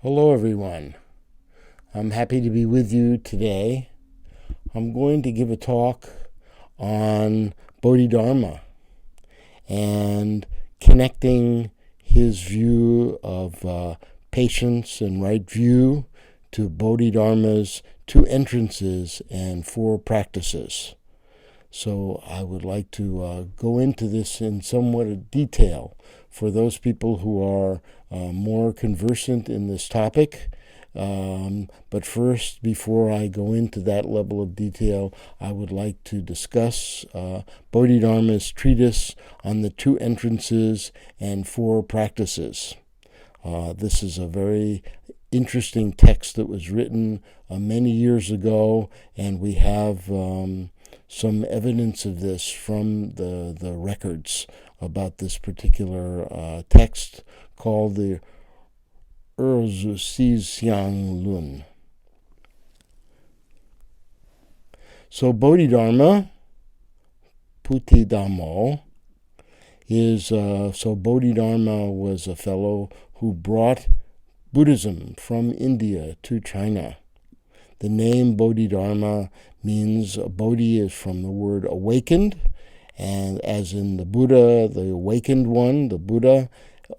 Hello, everyone. I'm happy to be with you today. I'm going to give a talk on Bodhidharma and connecting his view of patience and right view to Bodhidharma's 2 entrances and 4 practices. So I would like to go into this in somewhat detail for those people who are more conversant in this topic. But first, before I go into that level of detail, I would like to discuss Bodhidharma's treatise on the 2 entrances and 4 practices. This is a very interesting text that was written many years ago, and we have some evidence of this from the records about this particular text called the Lun. So Bodhidharma, Bodhidharma, Bodhidharma was a fellow who brought Buddhism from India to China. The name Bodhidharma means Bodhi is from the word awakened, and as in the Buddha, the awakened one, the Buddha,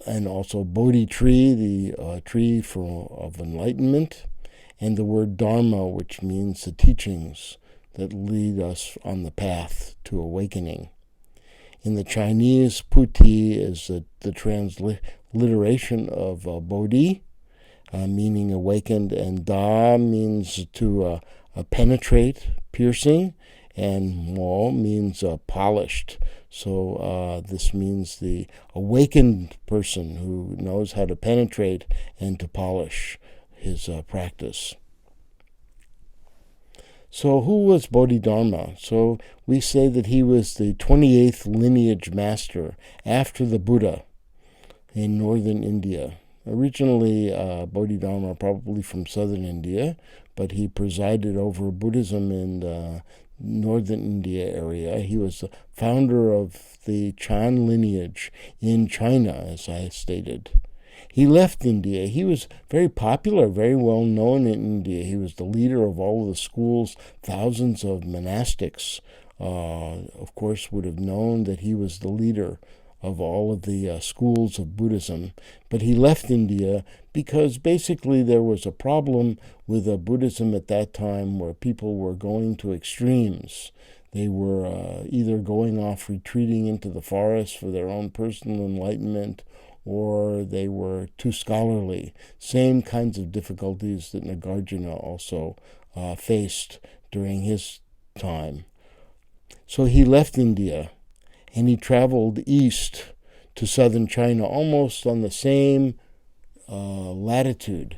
and also Bodhi tree, the tree of enlightenment, and the word Dharma, which means the teachings that lead us on the path to awakening. In the Chinese, Puti is the transliteration of Bodhi, meaning awakened, and Da means to penetrate, piercing, and Mo means polished. So this means the awakened person who knows how to penetrate and to polish his practice. So who was Bodhidharma? So we say that he was the 28th lineage master after the Buddha in northern India. Originally, Bodhidharma probably from southern India, but he presided over Buddhism in the northern India area. He was the founder of the Chan lineage in China, as I stated. He left India. He was very popular, very well known in India. He was the leader of all of the schools. Thousands of monastics, of course, would have known that he was the leader of all of the schools of Buddhism. But he left India because basically there was a problem with Buddhism at that time where people were going to extremes. They were either going off retreating into the forest for their own personal enlightenment, or they were too scholarly. Same kinds of difficulties that Nagarjuna also faced during his time. So he left India and he traveled east to southern China, almost on the same latitude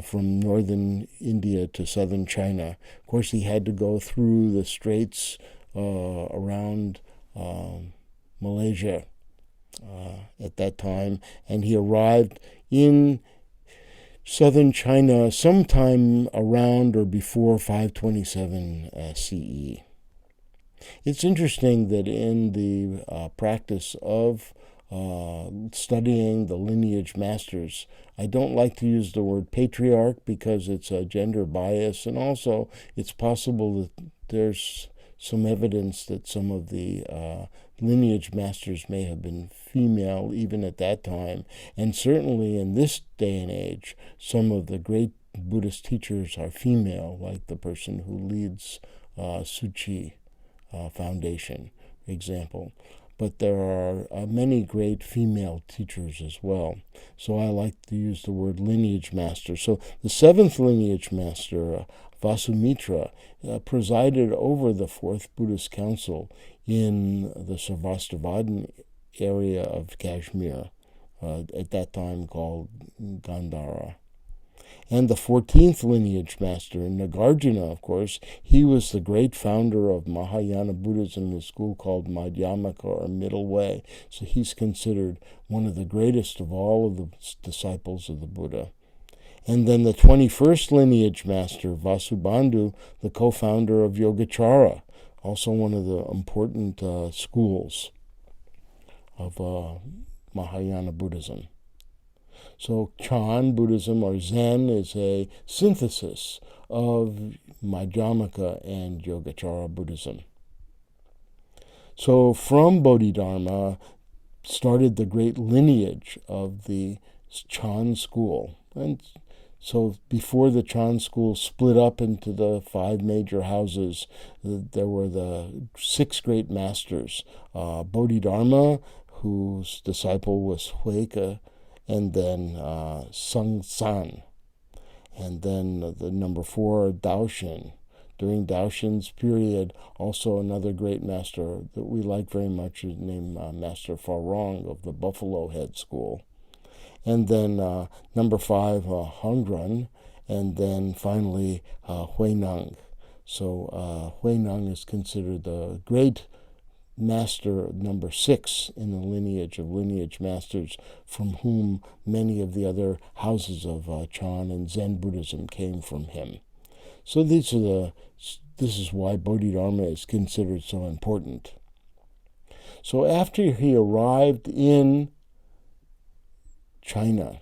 from northern India to southern China. Of course, he had to go through the straits around Malaysia at that time, and he arrived in southern China sometime around or before 527 CE. It's interesting that in the practice of studying the lineage masters, I don't like to use the word patriarch because it's a gender bias, and also it's possible that there's some evidence that some of the lineage masters may have been female even at that time. And certainly in this day and age, some of the great Buddhist teachers are female, like the person who leads Suchi Foundation, for example. But there are many great female teachers as well. So I like to use the word lineage master. So the 7th lineage master, Vasumitra, presided over the 4th Buddhist Council in the Sarvastivadin area of Kashmir, at that time called Gandhara. And the 14th lineage master, Nagarjuna, of course, he was the great founder of Mahayana Buddhism, a school called Madhyamaka, or Middle Way. So he's considered one of the greatest of all of the disciples of the Buddha. And then the 21st lineage master, Vasubandhu, the co-founder of Yogacara, also one of the important schools of Mahayana Buddhism. So Chan Buddhism or Zen is a synthesis of Madhyamaka and Yogacara Buddhism. So from Bodhidharma started the great lineage of the Chan school. And so before the Chan school split up into the 5 major houses, there were the 6 great masters. Bodhidharma, whose disciple was Huike, and then Sung San. And then the number 4, Daoshin. During Daoshin's period, also another great master that we like very much is named Master Farong of the Buffalo Head School. And then number 5, Hongren, and then finally Huineng. So Huineng is considered the great master number 6 in the lineage of lineage masters, from whom many of the other houses of Chan and Zen Buddhism came from him. So this is why Bodhidharma is considered so important. So after he arrived in China,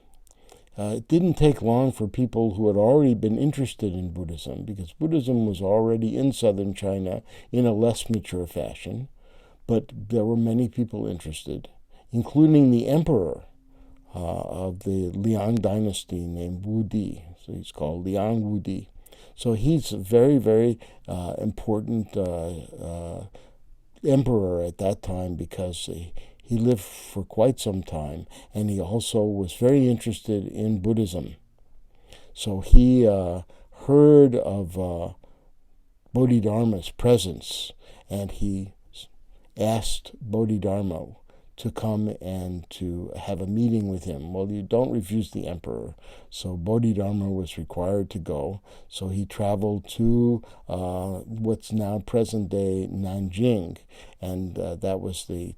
it didn't take long for people who had already been interested in Buddhism, because Buddhism was already in southern China in a less mature fashion, but there were many people interested, including the emperor of the Liang dynasty named Wu Di. So he's called Liang Wu Di. So he's a very, very important emperor at that time, because he lived for quite some time, and he also was very interested in Buddhism. So he heard of Bodhidharma's presence, and he asked Bodhidharma to come and to have a meeting with him. Well, you don't refuse the emperor. So Bodhidharma was required to go. So he traveled to what's now present-day Nanjing, and that was the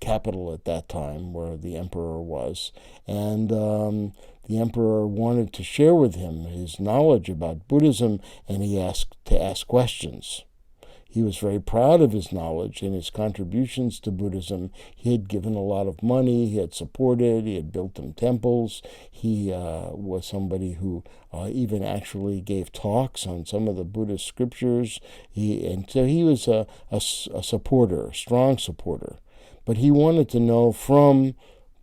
capital at that time where the emperor was. And the emperor wanted to share with him his knowledge about Buddhism, and he asked to ask questions. He was very proud of his knowledge and his contributions to Buddhism. He had given a lot of money, he had supported, he had built them temples. He was somebody who even actually gave talks on some of the Buddhist scriptures. And so he was a supporter, a strong supporter. But he wanted to know from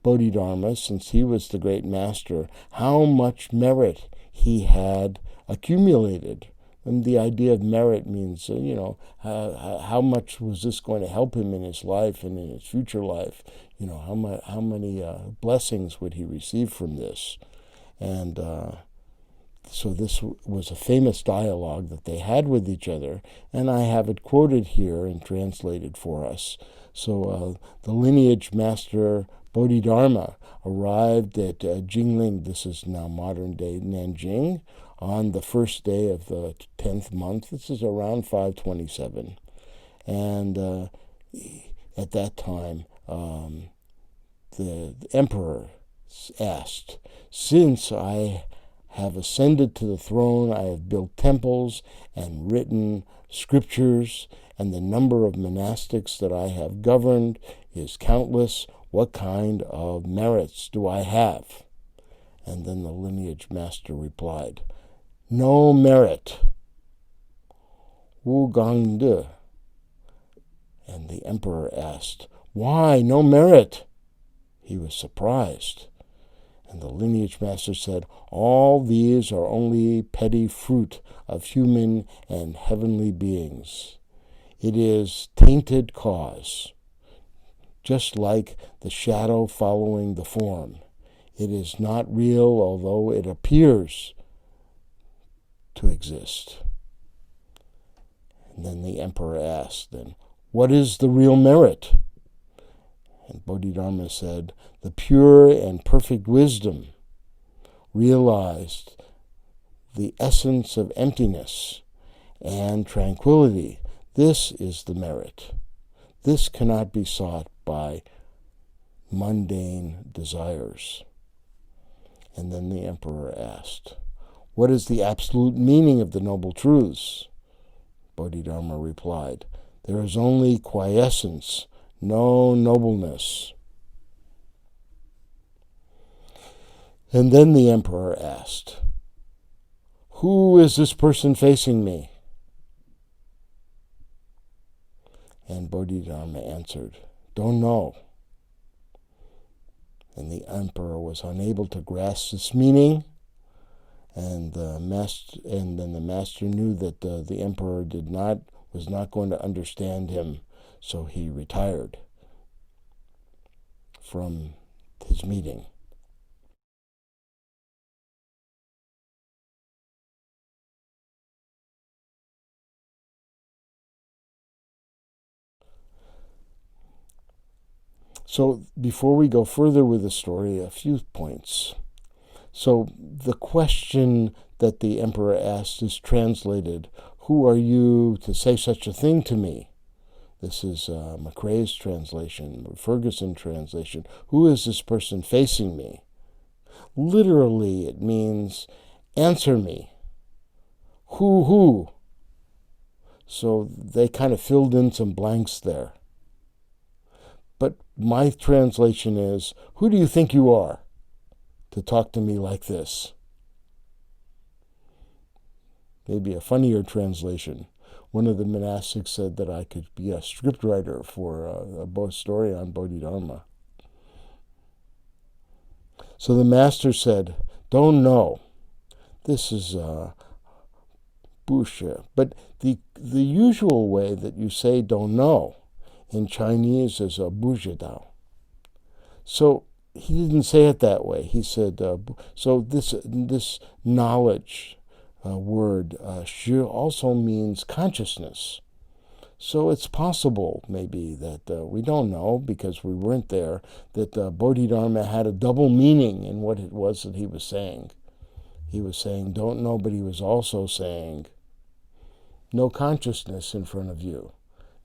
Bodhidharma, since he was the great master, how much merit he had accumulated. And the idea of merit means, how much was this going to help him in his life and in his future life? How many blessings would he receive from this? And so this was a famous dialogue that they had with each other, and I have it quoted here and translated for us. So the lineage master Bodhidharma arrived at Jingling, this is now modern-day Nanjing, on the first day of the 10th month. This is around 527. And at that time, the emperor asked, "Since I have ascended to the throne, I have built temples and written scriptures, and the number of monastics that I have governed is countless. What kind of merits do I have?" And then the lineage master replied, "No merit." Wu Gang De. And the emperor asked, "Why no merit?" He was surprised. And the lineage master said, "All these are only petty fruit of human and heavenly beings. It is tainted cause, just like the shadow following the form. It is not real, although it appears to exist." And then the emperor asked, "Then what is the real merit?" And Bodhidharma said, "The pure and perfect wisdom realized the essence of emptiness and tranquility. This is the merit. This cannot be sought by mundane desires." And then the emperor asked, "What is the absolute meaning of the noble truths?" Bodhidharma replied, "There is only quiescence, no nobleness." And then the emperor asked, "Who is this person facing me?" And Bodhidharma answered, "Don't know." And the emperor was unable to grasp this meaning, and then the master knew that the emperor was not going to understand him, so he retired from his meeting. So before we go further with the story, a few points. So the question that the emperor asked is translated, "Who are you to say such a thing to me?" This is McRae's translation, Ferguson translation. "Who is this person facing me?" Literally, it means, "Answer me." Who? So they kind of filled in some blanks there. But my translation is, "Who do you think you are to talk to me like this?" Maybe a funnier translation. One of the monastics said that I could be a scriptwriter for a story on Bodhidharma. So the master said, "Don't know." This is bullshit. But the usual way that you say "don't know" in Chinese is buzhidao. So he didn't say it that way. He said, so this knowledge word, shi, also means consciousness. So it's possible, maybe, that we don't know because we weren't there, that Bodhidharma had a double meaning in what it was that he was saying. He was saying, "Don't know," but he was also saying, no consciousness in front of you.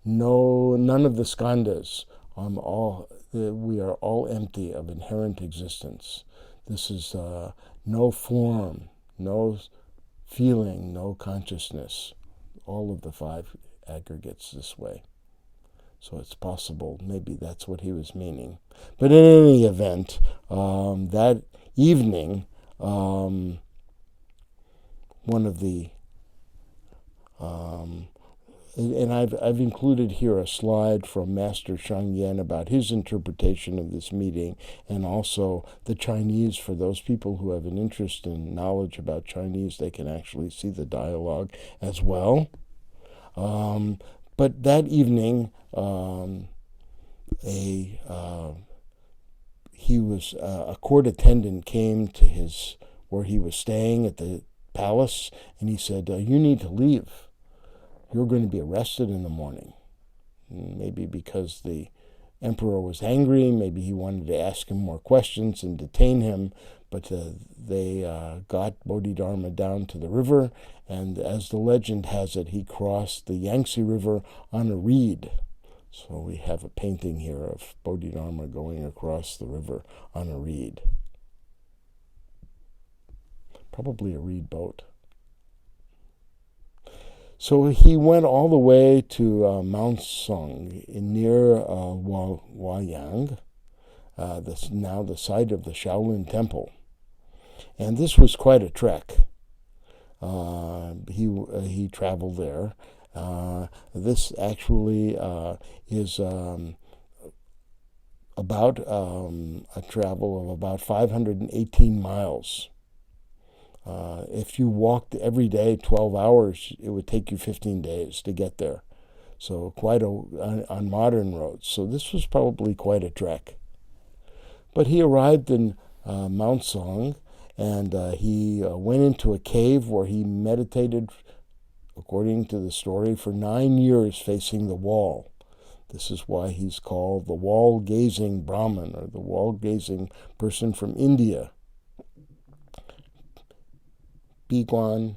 None of the skandhas. We are all empty of inherent existence. This is no form, no feeling, no consciousness. All of the five aggregates this way. So it's possible, maybe that's what he was meaning. But in any event, that evening, one of the and I've included here a slide from Master Shang Yen about his interpretation of this meeting, and also the Chinese. For those people who have an interest in knowledge about Chinese, they can actually see the dialogue as well. But that evening, a court attendant came to where he was staying at the palace, and he said, "You need to leave. You're going to be arrested in the morning." Maybe because the emperor was angry, maybe he wanted to ask him more questions and detain him, but they got Bodhidharma down to the river, and as the legend has it, he crossed the Yangtze River on a reed. So we have a painting here of Bodhidharma going across the river on a reed. Probably a reed boat. So he went all the way to Mount Sung, near Huayang, that's now the site of the Shaolin Temple. And this was quite a trek. He traveled there. This actually is about a travel of about 518 miles. If you walked every day 12 hours, it would take you 15 days to get there. So on modern roads. So this was probably quite a trek. But he arrived in Mount Song, and he went into a cave where he meditated, according to the story, for 9 years facing the wall. This is why he's called the wall-gazing Brahmin, or the wall-gazing person from India. Biguan.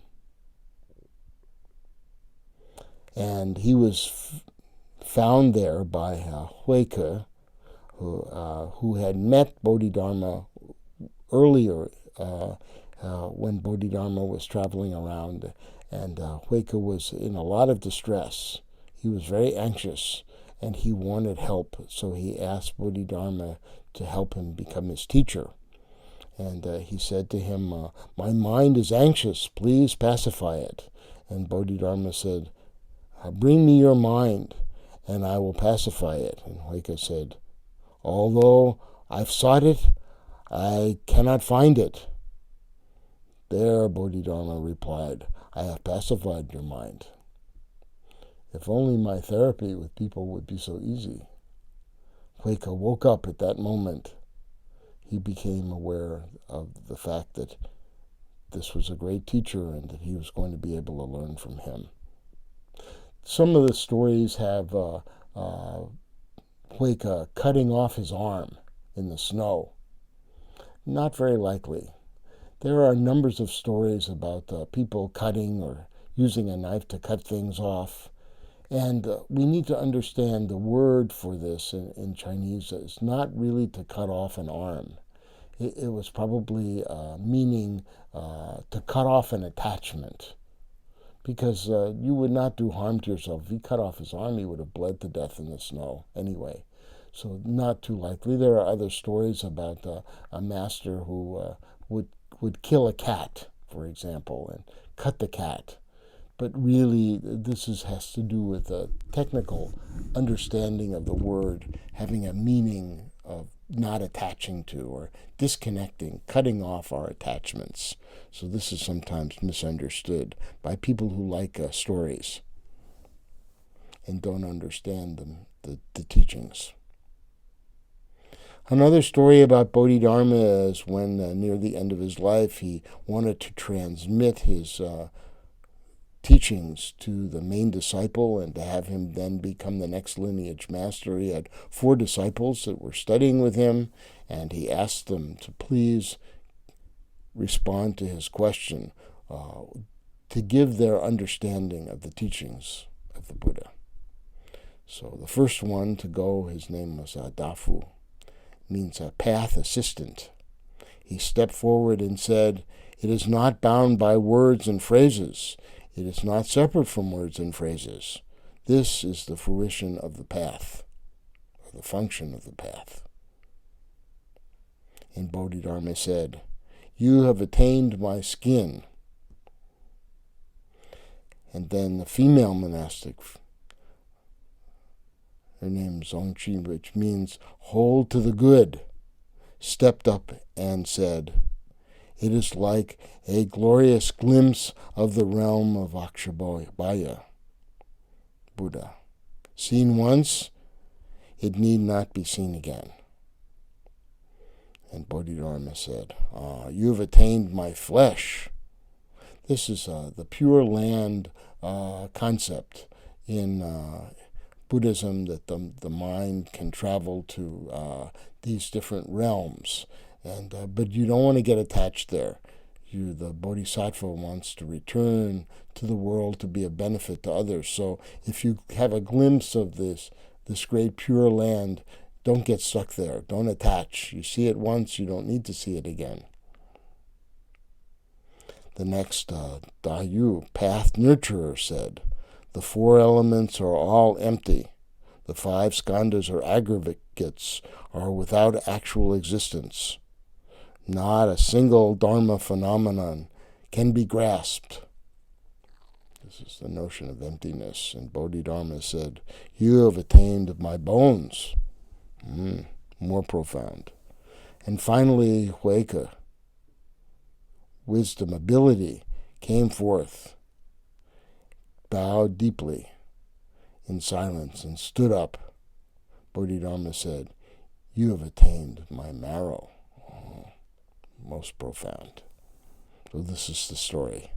And he was found there by Huike, who had met Bodhidharma earlier when Bodhidharma was traveling around. And Huike was in a lot of distress. He was very anxious, and he wanted help. So he asked Bodhidharma to help him become his teacher. And he said to him, my mind is anxious, please pacify it. And Bodhidharma said, bring me your mind, and I will pacify it. And Huike said, although I've sought it, I cannot find it. There, Bodhidharma replied, I have pacified your mind. If only my therapy with people would be so easy. Huike woke up at that moment. He became aware of the fact that this was a great teacher and that he was going to be able to learn from him. Some of the stories have Huike cutting off his arm in the snow. Not very likely. There are numbers of stories about people cutting or using a knife to cut things off. And we need to understand the word for this in Chinese is not really to cut off an arm. It was probably meaning to cut off an attachment. Because you would not do harm to yourself. If he cut off his arm, he would have bled to death in the snow anyway. So not too likely. There are other stories about a master who would kill a cat, for example, and cut the cat. But really, this has to do with a technical understanding of the word, having a meaning of not attaching to or disconnecting, cutting off our attachments. So this is sometimes misunderstood by people who like stories and don't understand the teachings. Another story about Bodhidharma is when near the end of his life he wanted to transmit his teachings to the main disciple and to have him then become the next lineage master. He had 4 disciples that were studying with him, and he asked them to please respond to his question, to give their understanding of the teachings of the Buddha. So the first one to go, his name was Dafu, means a path assistant. He stepped forward and said, it is not bound by words and phrases. It is not separate from words and phrases. This is the fruition of the path, or the function of the path. And Bodhidharma said, you have attained my skin. And then the female monastic, her name is Zongchi, which means hold to the good, stepped up and said, it is like a glorious glimpse of the realm of Akshabhaya, Buddha. Seen once, it need not be seen again. And Bodhidharma said, you have attained my flesh. This is the Pure Land concept in Buddhism, that the mind can travel to these different realms. But you don't want to get attached there. The Bodhisattva wants to return to the world to be a benefit to others. So if you have a glimpse of this great Pure Land, don't get stuck there. Don't attach. You see it once, you don't need to see it again. The next, Dayu, path nurturer, said, the 4 elements are all empty. The 5 skandhas or aggregates are without actual existence. Not a single Dharma phenomenon can be grasped. This is the notion of emptiness. And Bodhidharma said, you have attained my bones. More profound. And finally, Huike, wisdom, ability, came forth, bowed deeply in silence, and stood up. Bodhidharma said, you have attained my marrow. Most profound. So this is the story.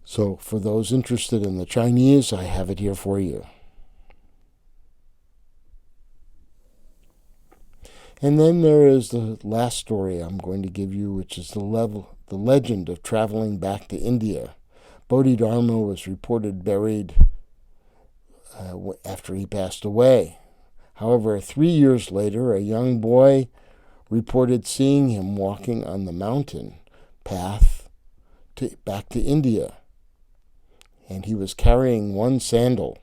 So for those interested in the Chinese, I have it here for you. And then there is the last story I'm going to give you, which is the legend of traveling back to India. Bodhidharma was reported buried after he passed away. However, 3 years later, a young boy reported seeing him walking on the mountain path back to India, and he was carrying one sandal.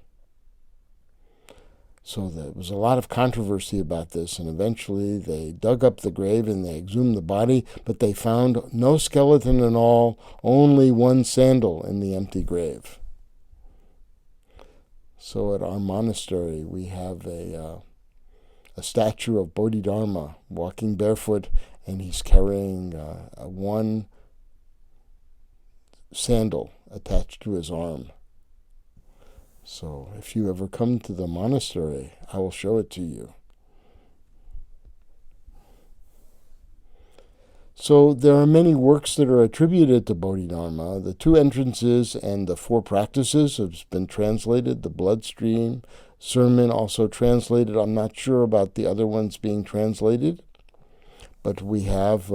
So there was a lot of controversy about this, and eventually they dug up the grave and they exhumed the body, but they found no skeleton at all, only one sandal in the empty grave. So at our monastery, we have a statue of Bodhidharma walking barefoot, and he's carrying one sandal attached to his arm. So if you ever come to the monastery, I will show it to you. So there are many works that are attributed to Bodhidharma. The 2 entrances and the 4 practices have been translated. The bloodstream sermon also translated. I'm not sure about the other ones being translated, but we have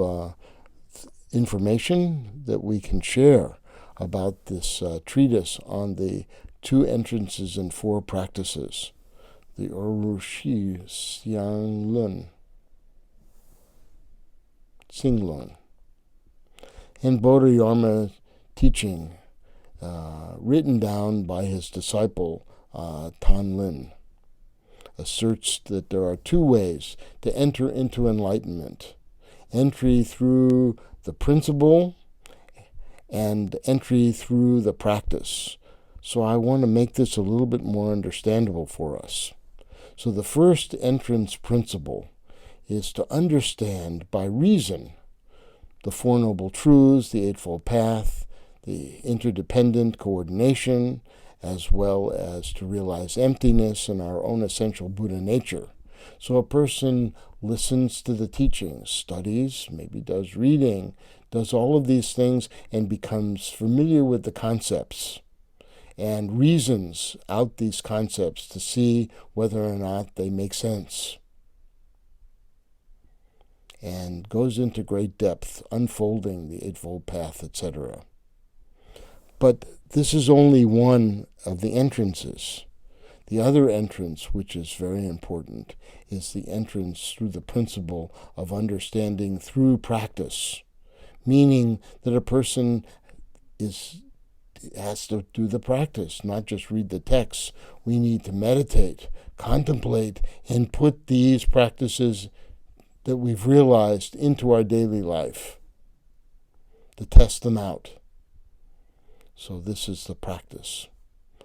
information that we can share about this treatise on the 2 entrances and 4 practices, the Orushi Singlun, and Bodhidharma teaching, written down by his disciple Tanlin, asserts that there are 2 ways to enter into enlightenment: entry through the principle and entry through the practice. So I want to make this a little bit more understandable for us. So the first entrance principle is to understand by reason the 4 Noble Truths, the Eightfold Path, the interdependent coordination, as well as to realize emptiness and our own essential Buddha nature. So a person listens to the teachings, studies, maybe does reading, does all of these things, and becomes familiar with the concepts and reasons out these concepts to see whether or not they make sense, and goes into great depth, unfolding the Eightfold Path, etc. But this is only one of the entrances. The other entrance, which is very important, is the entrance through the principle of understanding through practice, meaning that a person has to do the practice, not just read the texts. We need to meditate, contemplate, and put these practices that we've realized into our daily life, to test them out. So this is the practice.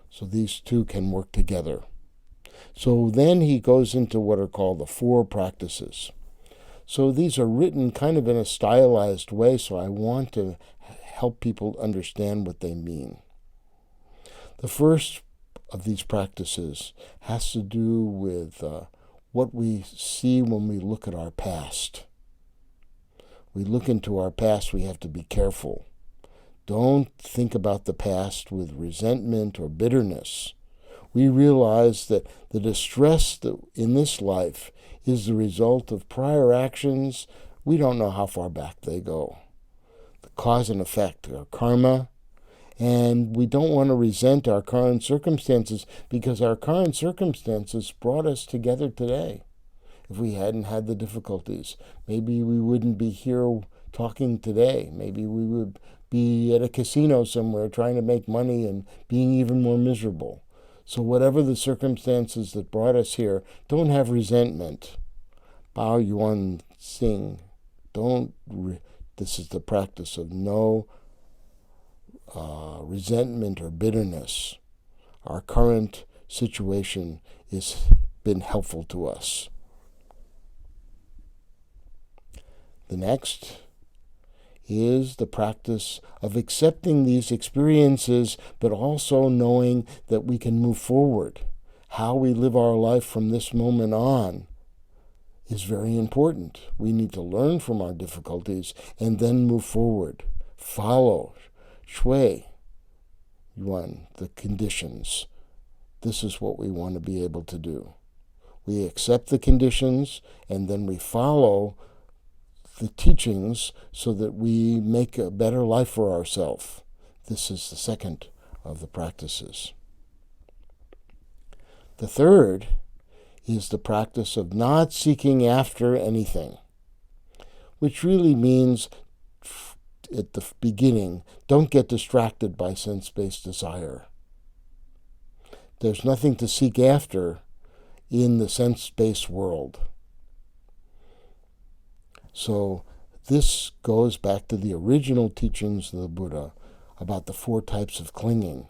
So these 2 can work together. So then he goes into what are called the 4 practices. So these are written kind of in a stylized way, so I want to help people understand what they mean. The first of these practices has to do with what we see when we look at our past. We look into our past, we have to be careful. Don't think about the past with resentment or bitterness. We realize that the distress that in this life is the result of prior actions. We don't know how far back they go. The cause and effect, our karma, and we don't want to resent our current circumstances because our current circumstances brought us together today. If we hadn't had the difficulties, maybe we wouldn't be here talking today. Maybe we would be at a casino somewhere trying to make money and being even more miserable. So whatever the circumstances that brought us here, don't have resentment. Bao Yuan Sing. This is the practice of no resentment or bitterness. Our current situation has been helpful to us. The next is the practice of accepting these experiences, but also knowing that we can move forward. How we live our life from this moment on is very important. We need to learn from our difficulties and then move forward. Follow, shui, yuan, the conditions. This is what we want to be able to do. We accept the conditions and then we follow the teachings so that we make a better life for ourselves. This is the second of the practices. The third is the practice of not seeking after anything, which really means at the beginning, don't get distracted by sense-based desire. There's nothing to seek after in the sense-based world. So this goes back to the original teachings of the Buddha about the 4 types of clinging.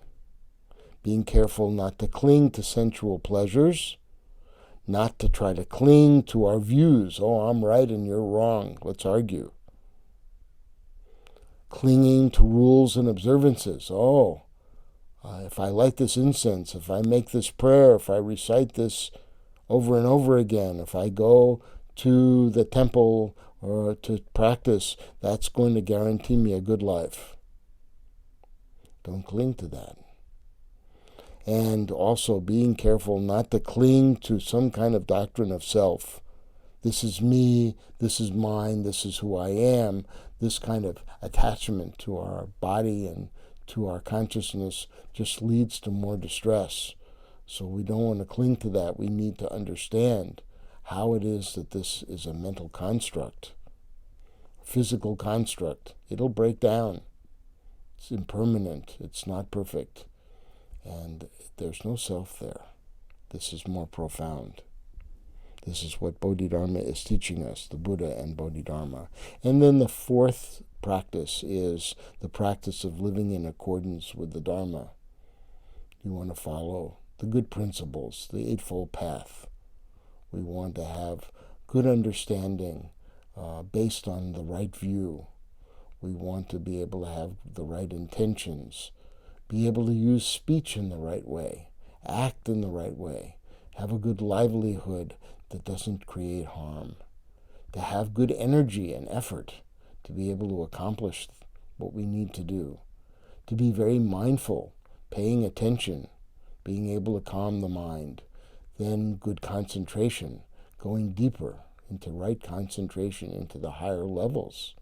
Being careful not to cling to sensual pleasures, not to try to cling to our views. Oh, I'm right and you're wrong. Let's argue. Clinging to rules and observances. If I light this incense, if I make this prayer, if I recite this over and over again, if I go to the temple or to practice, that's going to guarantee me a good life. Don't cling to that. And also being careful not to cling to some kind of doctrine of self. This is me, this is mine, this is who I am. This kind of attachment to our body and to our consciousness just leads to more distress. So we don't want to cling to that. We need to understand how it is that this is a mental construct, physical construct. It'll break down. It's impermanent. It's not perfect. And there's no self there. This is more profound. This is what Bodhidharma is teaching us, the Buddha and Bodhidharma. And then the 4th practice is the practice of living in accordance with the Dharma. You want to follow the good principles, the Eightfold Path. We want to have good understanding based on the right view. We want to be able to have the right intentions, be able to use speech in the right way, act in the right way, have a good livelihood that doesn't create harm, to have good energy and effort to be able to accomplish what we need to do, to be very mindful, paying attention, being able to calm the mind, then good concentration, going deeper into right concentration, into the higher levels.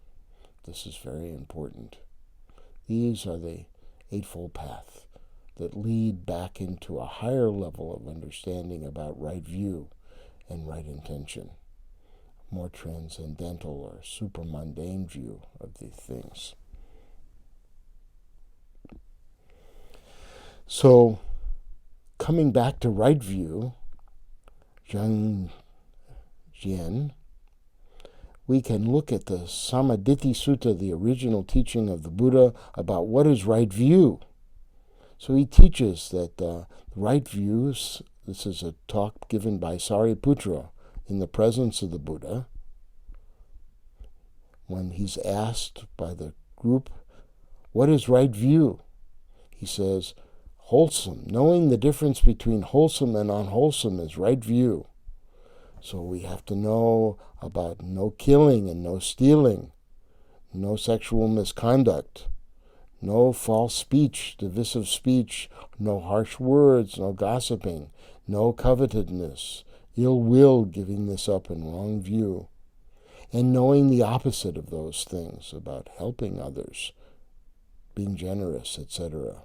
This is very important. These are the Eightfold Path that lead back into a higher level of understanding about right view and right intention, more transcendental or supramundane view of these things. So, coming back to right view, Zhang Jian, we can look at the Samaditthi Sutta, the original teaching of the Buddha about what is right view. So he teaches that the right views, this is a talk given by Sariputra in the presence of the Buddha. When he's asked by the group, what is right view? He says, wholesome. Knowing the difference between wholesome and unwholesome is right view. So we have to know about no killing and no stealing, no sexual misconduct, no false speech, divisive speech, no harsh words, no gossiping, no covetousness, ill will, giving this up in wrong view, and knowing the opposite of those things about helping others, being generous, etc.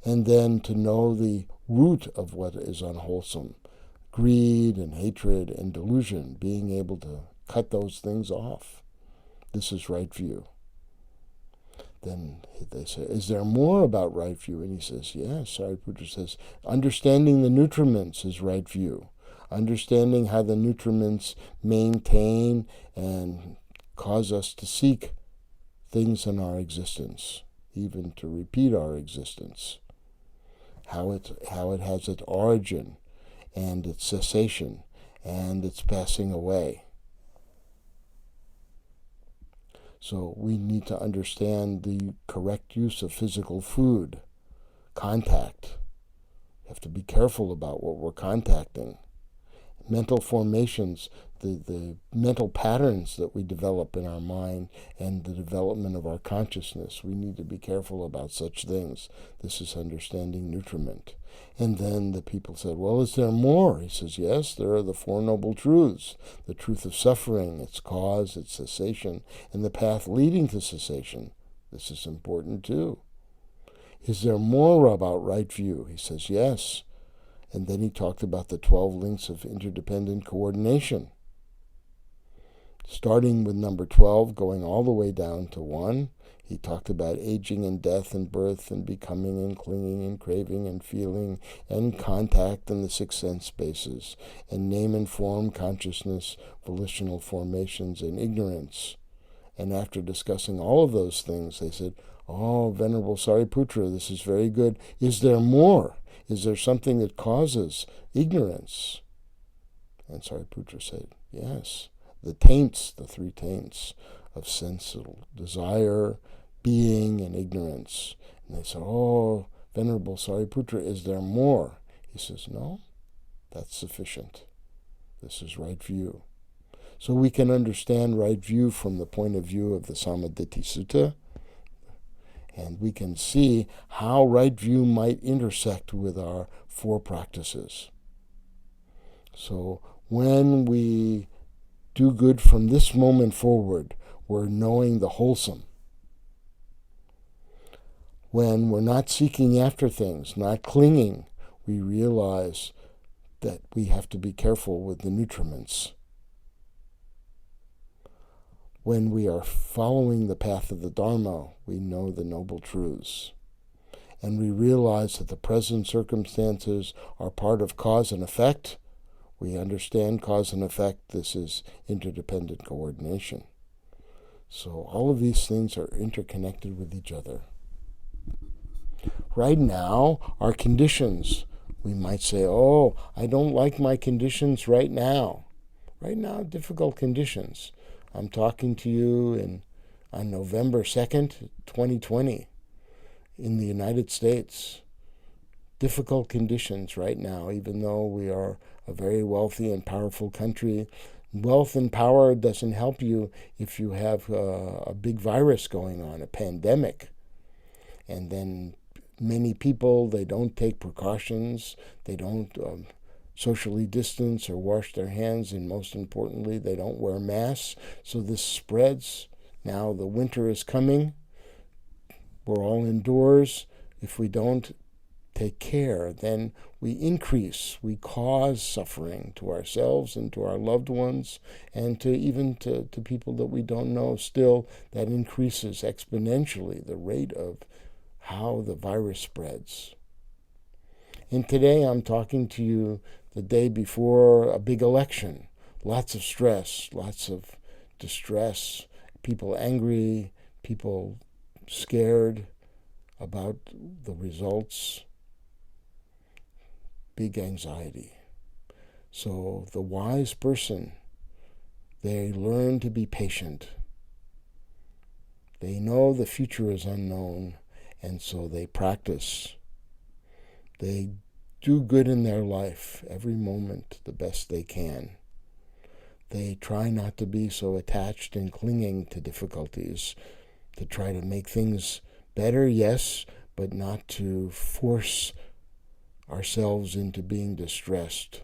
And then to know the root of what is unwholesome, greed and hatred and delusion, being able to cut those things off. This is right view. Then they say, is there more about right view? And he says, yes. Sariputra says, understanding the nutriments is right view. Understanding how the nutriments maintain and cause us to seek things in our existence, even to repeat our existence. How it has its origin and its cessation and its passing away. So we need to understand the correct use of physical food, contact. We have to be careful about what we're contacting. Mental formations, the mental patterns that we develop in our mind and the development of our consciousness. We need to be careful about such things. This is understanding nutriment. And then the people said, well, is there more? He says, yes, there are the Four Noble Truths, the truth of suffering, its cause, its cessation, and the path leading to cessation. This is important too. Is there more about right view? He says, yes. And then he talked about the 12 links of interdependent coordination. Starting with number 12, going all the way down to 1, He talked about aging and death and birth and becoming and clinging and craving and feeling and contact and the six sense spaces and name and form, consciousness, volitional formations, and ignorance. And after discussing all of those things, they said, "Oh, Venerable Sariputra, this is very good. Is there more? Is there something that causes ignorance?" And Sariputra said, "Yes, the taints, the three taints of sensual desire, being, and ignorance." And they said, "Oh, Venerable Sariputra, is there more?" He says, "No, that's sufficient. This is right view." So we can understand right view from the point of view of the Samaditthi Sutta, and we can see how right view might intersect with our four practices. So when we do good from this moment forward, we're knowing the wholesome. When we're not seeking after things, not clinging, we realize that we have to be careful with the nutriments. When we are following the path of the Dharma, we know the noble truths. And we realize that the present circumstances are part of cause and effect. We understand cause and effect. This is interdependent coordination. So all of these things are interconnected with each other. Right now, our conditions, we might say, "Oh, I don't like my conditions right now." Right now, difficult conditions. I'm talking to you on November 2nd, 2020, in the United States. Difficult conditions right now, even though we are a very wealthy and powerful country. Wealth and power doesn't help you if you have a big virus going on, a pandemic. And then many people, they don't take precautions, they don't socially distance or wash their hands, and most importantly, they don't wear masks. So this spreads. Now the winter is coming. We're all indoors. If we don't take care, then we cause suffering to ourselves and to our loved ones, and to people that we don't know. Still, that increases exponentially the rate of how the virus spreads. And today I'm talking to you the day before a big election. Lots of stress, lots of distress, people angry, people scared about the results, big anxiety. So the wise person, they learn to be patient. They know the future is unknown, and so they practice. They do good in their life every moment the best they can. They try not to be so attached and clinging to difficulties, to try to make things better, yes, but not to force ourselves into being distressed,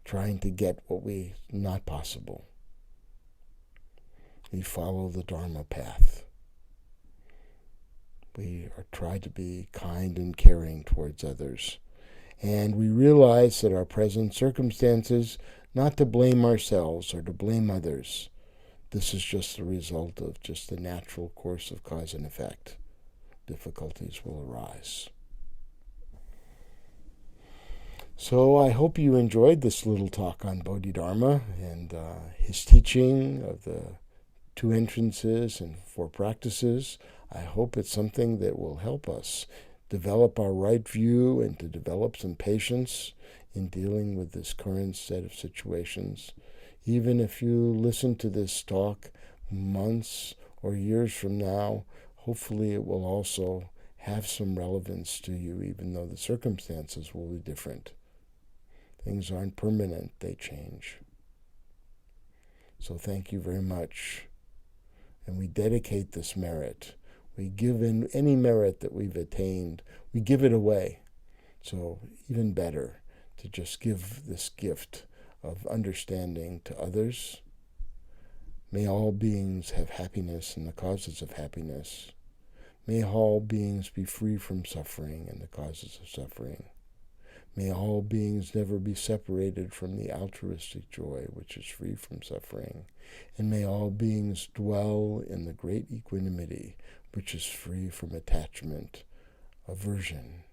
trying to get what not possible. We follow the Dharma path. We try to be kind and caring towards others. And we realize that our present circumstances, not to blame ourselves or to blame others. This is just the result of just the natural course of cause and effect. Difficulties will arise. So I hope you enjoyed this little talk on Bodhidharma and his teaching of the two entrances and four practices. I hope it's something that will help us develop our right view and to develop some patience in dealing with this current set of situations. Even if you listen to this talk months or years from now, hopefully it will also have some relevance to you, even though the circumstances will be different. Things aren't permanent, they change. So thank you very much. And we dedicate this merit. We give in any merit that we've attained, we give it away. So even better to just give this gift of understanding to others. May all beings have happiness and the causes of happiness. May all beings be free from suffering and the causes of suffering. May all beings never be separated from the altruistic joy which is free from suffering. And may all beings dwell in the great equanimity which is free from attachment, aversion,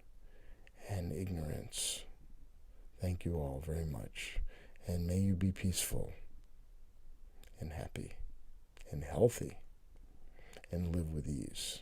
and ignorance. Thank you all very much. And may you be peaceful and happy and healthy and live with ease.